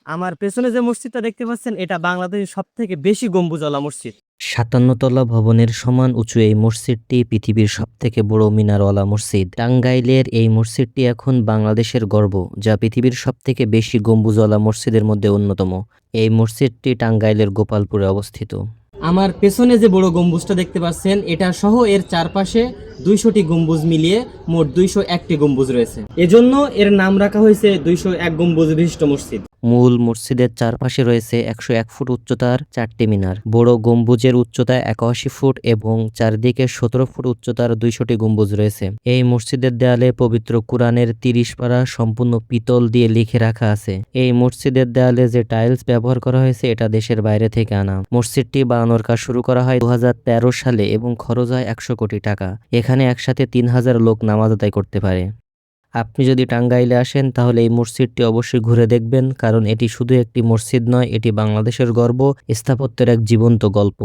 আমার পেছনে যে মসজিদটা দেখতে পাচ্ছেন এটা বাংলাদেশের সবথেকে বেশি গম্বুজওয়ালা মসজিদ। ৫৭ তলা ভবনের সমান উঁচু এই মসজিদটি পৃথিবীর সবথেকে বড় মিনারওয়ালা মসজিদ। টাঙ্গাইলের এই মসজিদটি এখন বাংলাদেশের গর্ব, যা পৃথিবীর সবথেকে বেশি গম্বুজওয়ালা মসজিদের মধ্যে অন্যতম। এই মসজিদটি টাঙ্গাইলের গোপালপুরে অবস্থিত। আমার পেছনে যে বড় গম্বুজটা দেখতে পাচ্ছেন এটা সহ এর চারপাশে ২০০টি গম্বুজ মিলিয়ে মোট ২০১টি গম্বুজ রয়েছে। এজন্য এর নাম রাখা হয়েছে ২০১ গম্বুজ বিশিষ্ট মসজিদ। মূল মসজিদের চারপাশে রয়েছে ১০১ ফুট উচ্চতার ৪টি মিনার। বড় গম্বুজের উচ্চতা ৮১ ফুট এবং চারদিকে ১৭ ফুট উচ্চতার ২০০টি গম্বুজ রয়েছে। এই মসজিদের দেয়ালে পবিত্র কুরআনের ৩০ পারা সম্পূর্ণ পিতল দিয়ে লিখে রাখা আছে। এই মসজিদের দেয়ালে যে টাইলস ব্যবহার করা হয়েছে এটা দেশের বাইরে থেকে আনা। মসজিদটি বানানোর কাজ শুরু করা হয় ২০১৩ সালে এবং খরচ হয় ১০০ কোটি টাকা। এখানে একসাথে ৩,০০০ লোক নামাজ আদায় করতে পারে। আপনি যদি টাঙ্গাইলে আসেন তাহলে এই মসজিদটি অবশ্যই ঘুরে দেখবেন, কারণ এটি শুধু একটি মসজিদ নয়, এটি বাংলাদেশের গর্ব, স্থাপত্যের এক জীবন্ত গল্প।